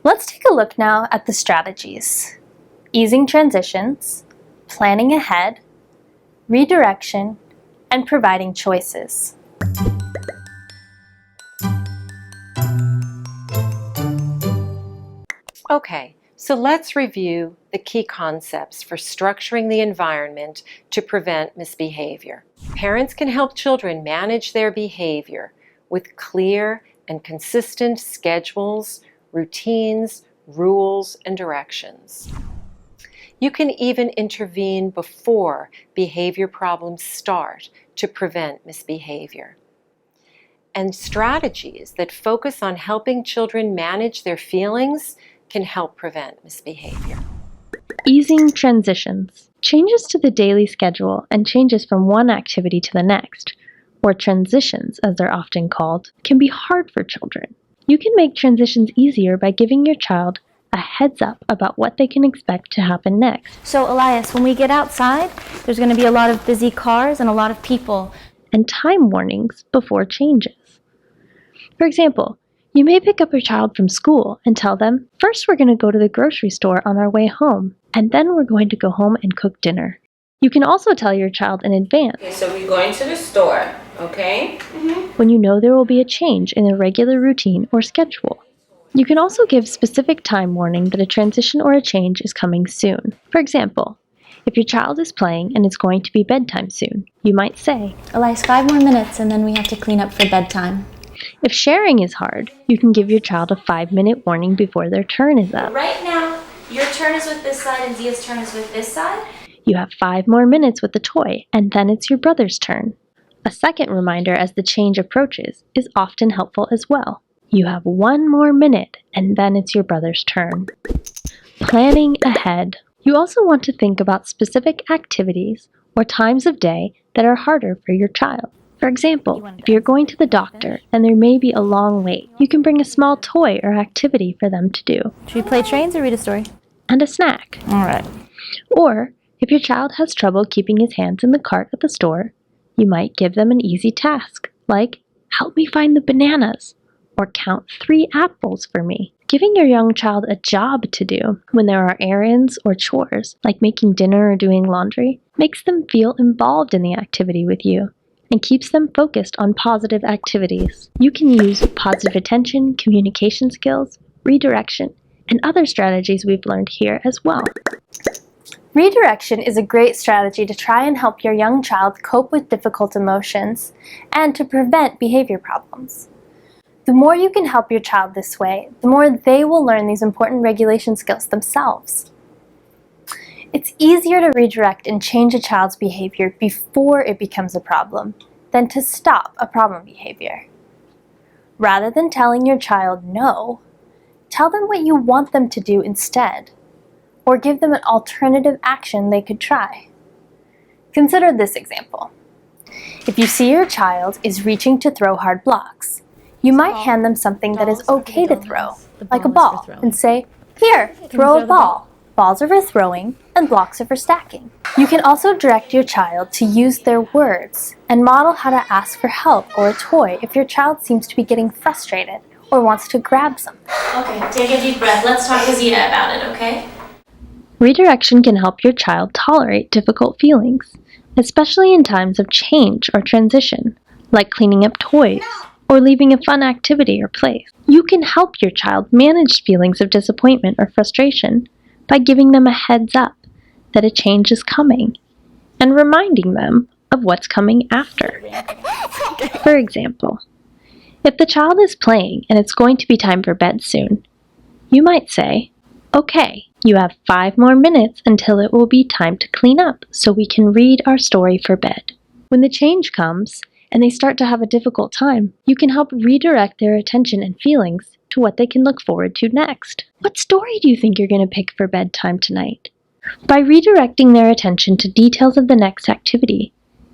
Let's take a look now at the strategies: easing transitions, planning ahead, redirection, and providing choices. Okay, so let's review the key concepts for structuring the environment to prevent misbehavior. Parents can help children manage their behavior with clear and consistent schedules, routines, rules, and directions. You can even intervene before behavior problems start to prevent misbehavior. And strategies that focus on helping children manage their feelings can help prevent misbehavior. Easing transitions. Changes to the daily schedule and changes from one activity to the next, or transitions as they're often called, can be hard for children. You can make transitions easier by giving your child a heads up about what they can expect to happen next. So Elias, when we get outside, there's going to be a lot of busy cars and a lot of people. And time warnings before changes. For example, you may pick up your child from school and tell them, first we're going to go to the grocery store on our way home, and then we're going to go home and cook dinner. You can also tell your child in advance. Okay, so we're going to the store, okay? When you know there will be a change in the regular routine or schedule. You can also give specific time warning that a transition or a change is coming soon. For example, if your child is playing and it's going to be bedtime soon, you might say, Elias, 5 more minutes and then we have to clean up for bedtime. If sharing is hard, you can give your child a 5-minute warning before their turn is up. Right now, your turn is with this side and Zia's turn is with this side. You have 5 more minutes with the toy, and then it's your brother's turn. A second reminder as the change approaches is often helpful as well. You have 1 more minute, and then it's your brother's turn. Planning ahead. You also want to think about specific activities or times of day that are harder for your child. For example, if you're going to the doctor and there may be a long wait, you can bring a small toy or activity for them to do. Should we play trains or read a story? And a snack. All right. Or, if your child has trouble keeping his hands in the cart at the store, you might give them an easy task, like, help me find the bananas, or count 3 apples for me. Giving your young child a job to do when there are errands or chores, like making dinner or doing laundry, makes them feel involved in the activity with you and keeps them focused on positive activities. You can use positive attention, communication skills, redirection, and other strategies we've learned here as well. Redirection is a great strategy to try and help your young child cope with difficult emotions and to prevent behavior problems. The more you can help your child this way, the more they will learn these important regulation skills themselves. It's easier to redirect and change a child's behavior before it becomes a problem than to stop a problem behavior. Rather than telling your child no, tell them what you want them to do instead, or give them an alternative action they could try. Consider this example. If you see your child is reaching to throw hard blocks, you might hand them something that is okay to throw, like a ball, and say, here, throw a ball. Balls are for throwing, and blocks are for stacking. You can also direct your child to use their words and model how to ask for help or a toy if your child seems to be getting frustrated or wants to grab something. Okay, take a deep breath. Let's talk to Zia about it, okay? Redirection can help your child tolerate difficult feelings, especially in times of change or transition, like cleaning up toys or leaving a fun activity or place. You can help your child manage feelings of disappointment or frustration by giving them a heads up that a change is coming and reminding them of what's coming after. For example, if the child is playing and it's going to be time for bed soon, you might say, okay, you have 5 more minutes until it will be time to clean up so we can read our story for bed. When the change comes and they start to have a difficult time, you can help redirect their attention and feelings to what they can look forward to next. What story do you think you're going to pick for bedtime tonight? By redirecting their attention to details of the next activity,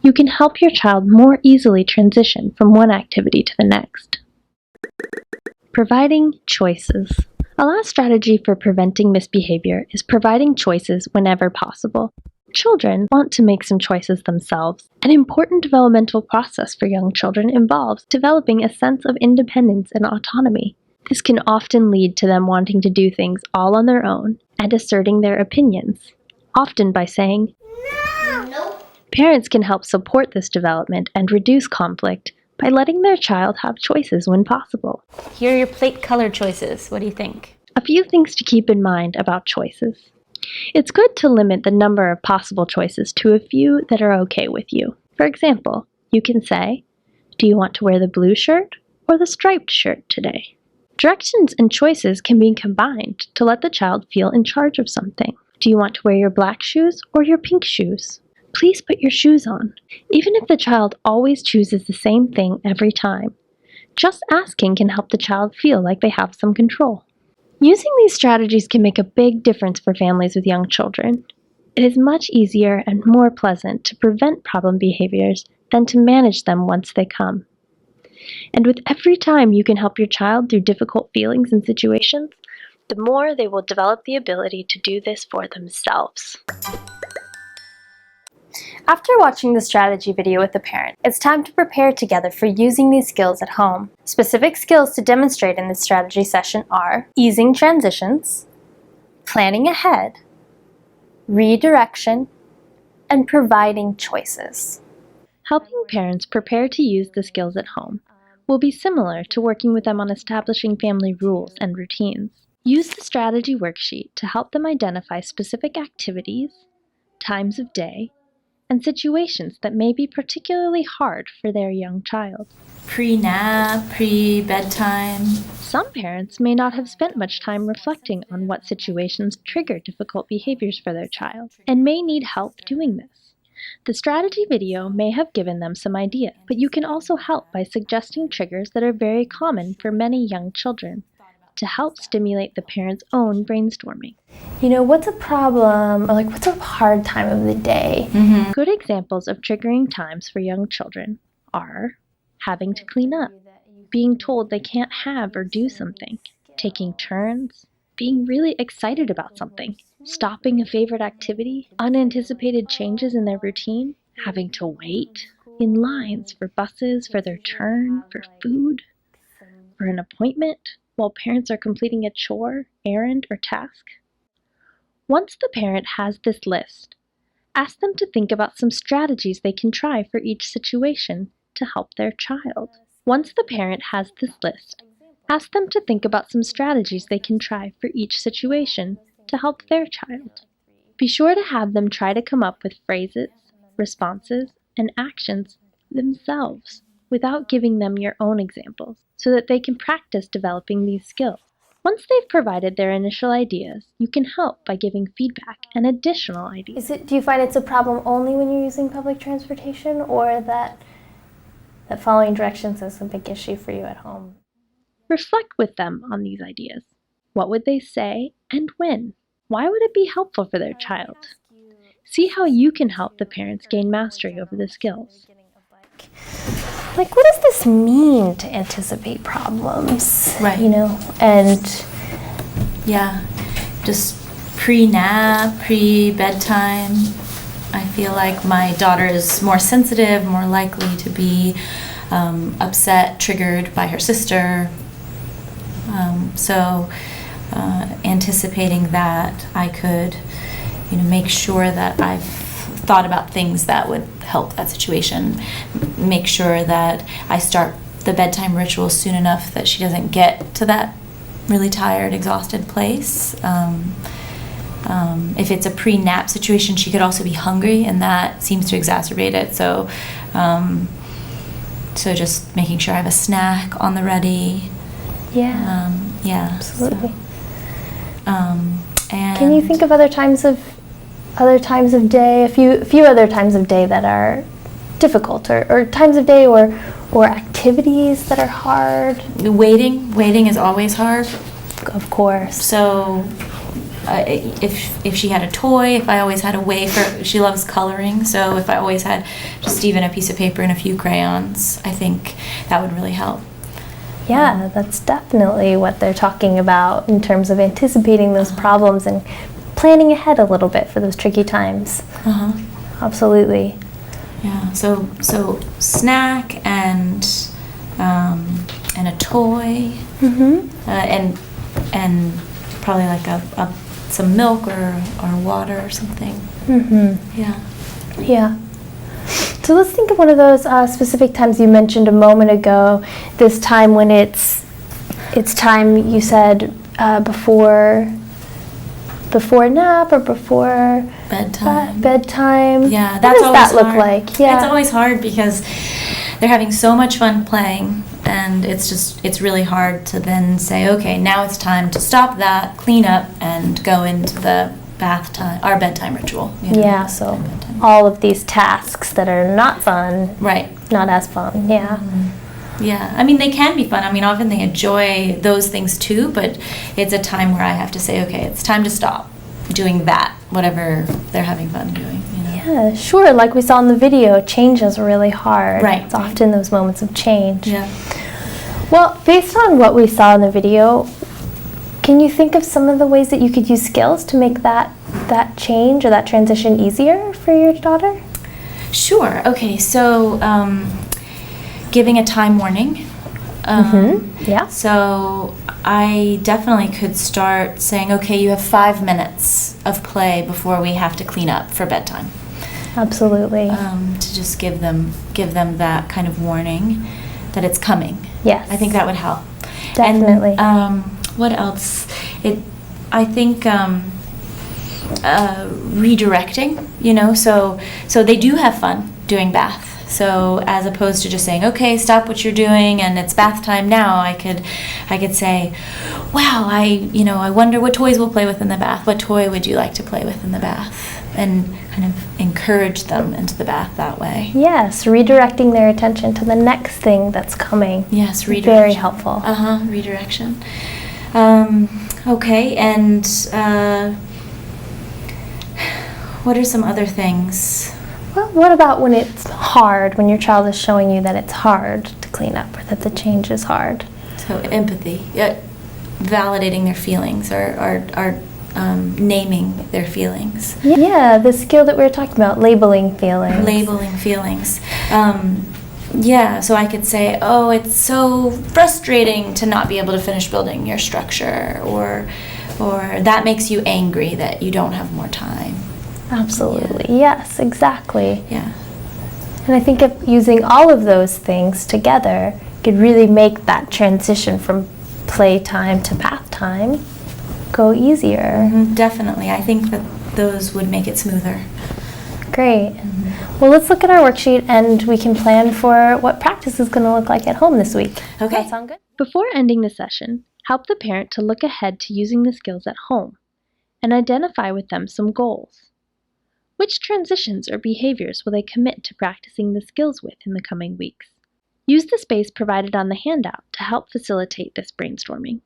you can help your child more easily transition from one activity to the next. Providing choices. A last strategy for preventing misbehavior is providing choices whenever possible. children want to make some choices themselves, an important developmental process for young children involves developing a sense of independence and autonomy. This can often lead to them wanting to do things all on their own and asserting their opinions, often by saying, Nope. Parents can help support this development and reduce conflict by letting their child have choices when possible. Here are your plate color choices. What do you think? A few things to keep in mind about choices. It's good to limit the number of possible choices to a few that are okay with you. For example, you can say, do you want to wear the blue shirt or the striped shirt today? Directions and choices can be combined to let the child feel in charge of something. Do you want to wear your black shoes or your pink shoes? Please put your shoes on. Even if the child always chooses the same thing every time, just asking can help the child feel like they have some control. Using these strategies can make a big difference for families with young children. It is much easier and more pleasant to prevent problem behaviors than to manage them once they come. And with every time you can help your child through difficult feelings and situations, the more they will develop the ability to do this for themselves. After watching the strategy video with the parent, it's time to prepare together for using these skills at home. Specific skills to demonstrate in this strategy session are easing transitions, planning ahead, redirection, and providing choices. Helping parents prepare to use the skills at home will be similar to working with them on establishing family rules and routines. Use the strategy worksheet to help them identify specific activities, times of day, and situations that may be particularly hard for their young child. Pre-nap, pre-bedtime. Some parents may not have spent much time reflecting on what situations trigger difficult behaviors for their child and may need help doing this. The strategy video may have given them some idea, but you can also help by suggesting triggers that are very common for many young children to help stimulate the parent's own brainstorming. You know, what's a problem, or what's a hard time of the day? Good examples of triggering times for young children are having to clean up, being told they can't have or do something, taking turns, being really excited about something, stopping a favorite activity, unanticipated changes in their routine, having to wait in lines for buses, for their turn, for food, for an appointment, while parents are completing a chore, errand, or task. Once the parent has this list, ask them to think about some strategies they can try for each situation to help their child. Once the parent has this list, ask them to think about some strategies they can try for each situation to help their child. Be sure to have them try to come up with phrases, responses, and actions themselves without giving them your own examples, so that they can practice developing these skills. Once they've provided their initial ideas, you can help by giving feedback and additional ideas. Do you find it's a problem only when you're using public transportation, or that following directions is a big issue for you at home? Reflect with them on these ideas. What would they say and when? Why would it be helpful for their child? See how you can help the parents gain mastery over the skills. What does this mean to anticipate problems? Right. And yeah, just pre-nap, pre-bedtime. I feel like my daughter is more sensitive, more likely to be upset, triggered by her sister. So anticipating that, I could, make sure that I've thought about things that would help that situation. Make sure that I start the bedtime ritual soon enough that she doesn't get to that really tired, exhausted place. If it's a pre-nap situation, she could also be hungry, and that seems to exacerbate it. So, so just making sure I have a snack on the ready. yeah, So, absolutely. and Can you think of other times of day, a few other times of day that are difficult, or times of day or activities that are hard? waiting is always hard. Of course. So if she had a toy, if I always had a way for, she loves coloring, so if I always had just even a piece of paper and a few crayons, I think that would really help. Yeah, that's definitely what they're talking about in terms of anticipating those problems and planning ahead a little bit for those tricky times. Absolutely. Yeah. So snack and a toy, and probably like some milk or water or something. Yeah. Yeah. So let's think of one of those specific times you mentioned a moment ago. This time when it's time, you said, before nap or before bedtime. Yeah, what that's does always that look hard. like? Yeah, It's always hard because they're having so much fun playing, and it's really hard to then say, okay, now it's time to stop that, clean up, and go into the bath time, our bedtime ritual. Yeah, so all of these tasks that are not fun, Right. not as fun. Yeah. Yeah, I mean, they can be fun. I mean, often they enjoy those things too, but it's a time where I have to say, okay, it's time to stop doing that, whatever they're having fun doing. Yeah, sure. Like we saw in the video, change is really hard. Right. It's often those moments of change. Yeah. Well, based on what we saw in the video, can you think of some of the ways that you could use skills to make that change or that transition easier for your daughter? Sure. Okay, so giving a time warning. Yeah. So I definitely could start saying, okay, you have 5 minutes of play before we have to clean up for bedtime. Absolutely. To just give them that kind of warning that it's coming. Yes. I think that would help. Definitely. And what else? I think redirecting. So they do have fun doing bath. So as opposed to just saying, okay, stop what you're doing and it's bath time now, I could say, wow, I wonder what toys we'll play with in the bath. What toy would you like to play with in the bath? And kind of encourage them into the bath that way. Yes, redirecting their attention to the next thing that's coming. Yes, redirection. Very helpful. Redirection. Okay, and what are some other things? Well, what about when it's hard, when your child is showing you that it's hard to clean up or that the change is hard? So empathy, validating their feelings or naming their feelings. Yeah, the skill that we were talking about, labeling feelings. Labeling feelings. So I could say, oh, it's so frustrating to not be able to finish building your structure, or that makes you angry that you don't have more time. Absolutely. Yeah. Yes, exactly. Yeah. And I think if using all of those things together could really make that transition from playtime to bath time go easier. Definitely. I think that those would make it smoother. Great. Well, let's look at our worksheet and we can plan for what practice is going to look like at home this week. Okay. Does that sound good? Before ending the session, help the parent to look ahead to using the skills at home and identify with them some goals. Which transitions or behaviors will they commit to practicing the skills with in the coming weeks? Use the space provided on the handout to help facilitate this brainstorming.